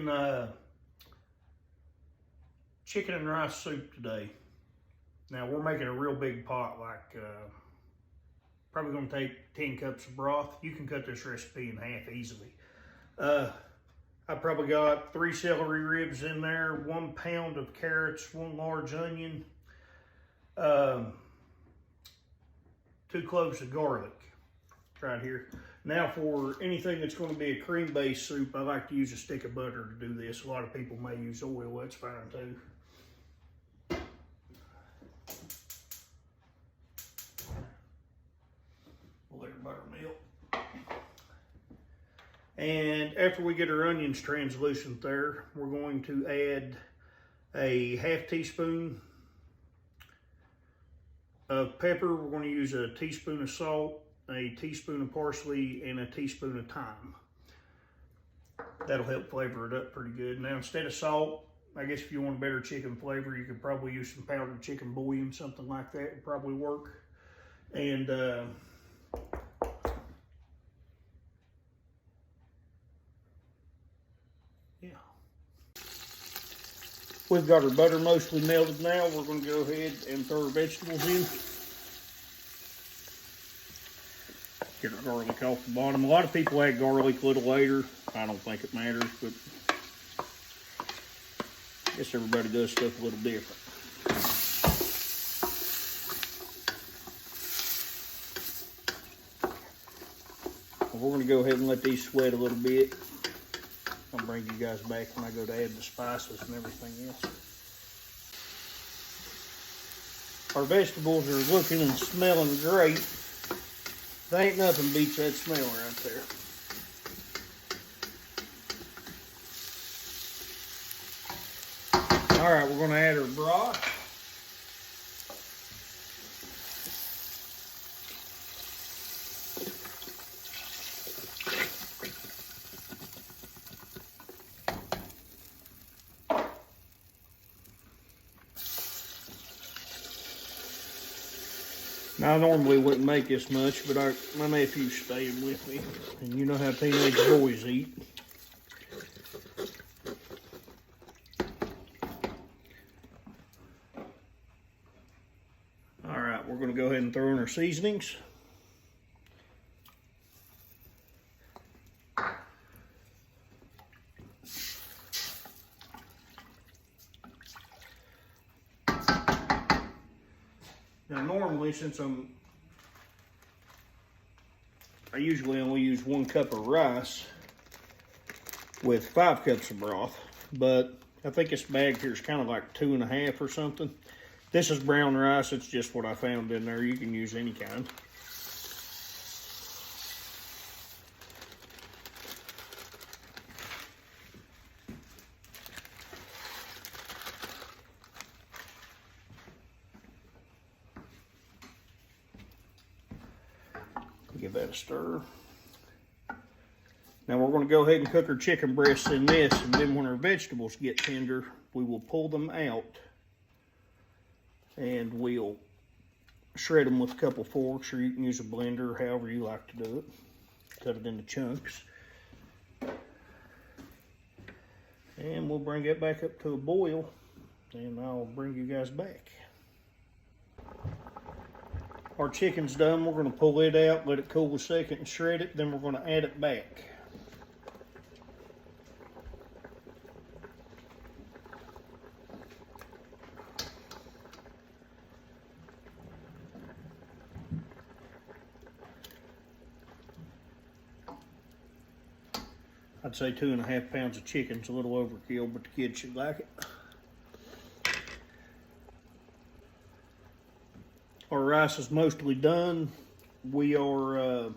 making chicken and rice soup today. Now we're making a real big pot, like probably gonna take 10 cups of broth. You can cut this recipe in half easily. I probably got 3 celery ribs in there, 1 pound of carrots, 1 large onion, 2 cloves of garlic right here. Now for anything that's going to be a cream-based soup, I like to use a stick of butter to do this. A lot of people may use oil, that's fine too. We'll let our butter melt. And after we get our onions translucent there, we're going to add a ½ teaspoon of pepper. We're going to use a teaspoon of salt, a teaspoon of parsley, and a teaspoon of thyme. That'll help flavor it up pretty good. Now instead of salt, I guess if you want a better chicken flavor, you could probably use some powdered chicken bouillon, something like that would probably work. And yeah. We've got our butter mostly melted now. We're going to go ahead and throw our vegetables in. Get our garlic off the bottom. A lot of people add garlic a little later. I don't think it matters, but I guess everybody does stuff a little different. Well, we're going to go ahead and let these sweat a little bit. I'll bring you guys back when I go to add the spices and everything else. Our vegetables are looking and smelling great. There ain't nothing beats that smell right there. All right, we're gonna add our broth. Now, I normally wouldn't make this much, but my nephew's staying with me, and you know how teenage boys eat. All right, we're going to go ahead and throw in our seasonings. Now normally, since I usually only use 1 cup of rice with 5 cups of broth, but I think this bag here is kind of like 2.5 or something. This is brown rice, it's just what I found in there. You can use any kind. Give that a stir. Now we're going to go ahead and cook our chicken breasts in this, and then when our vegetables get tender, we will pull them out and we'll shred them with a couple forks, or you can use a blender, however you like to do it. Cut it into chunks. And we'll bring it back up to a boil, and I'll bring you guys back. Our chicken's done. We're going to pull it out, let it cool a second, and shred it. Then we're going to add it back. I'd say 2.5 pounds of chicken's a little overkill, but the kids should like it. Our rice is mostly done. We are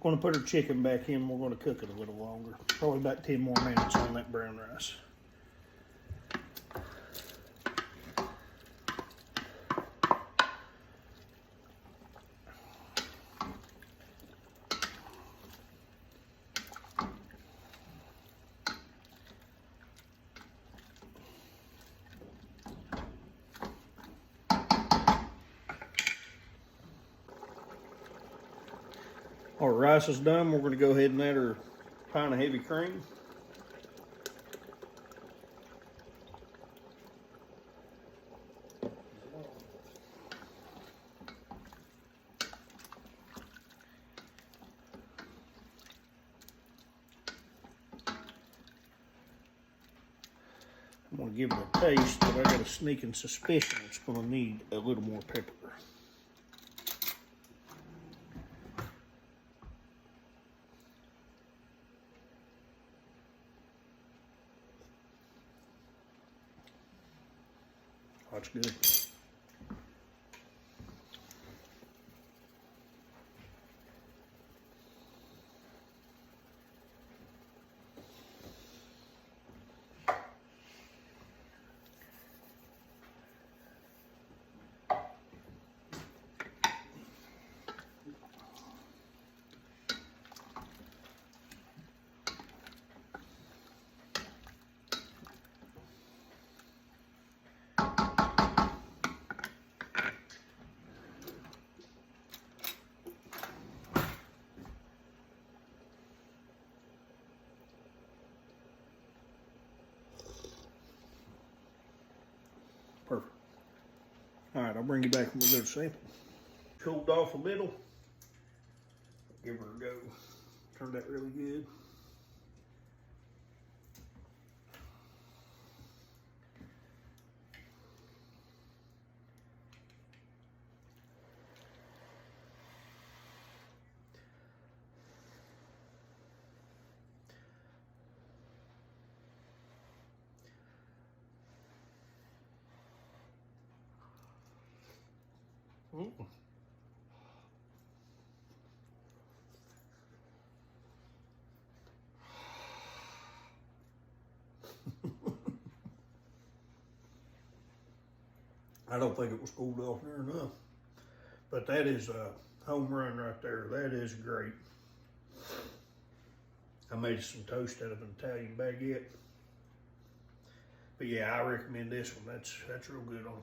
going to put our chicken back in. We're going to cook it a little longer. Probably about 10 more minutes on that brown rice. Our rice is done. We're going to go ahead and add our pint of heavy cream. I'm gonna give it a taste, but I got a sneaking suspicion it's gonna need a little more pepper. That's good. Perfect. All right, I'll bring you back when we go to sample. Cooled off a little. Give her a go. Turned out really good. Mm. I don't think it was cooled off near enough. But that is a home run right there. That is great. I made some toast out of an Italian baguette. But yeah, I recommend this one. That's real good on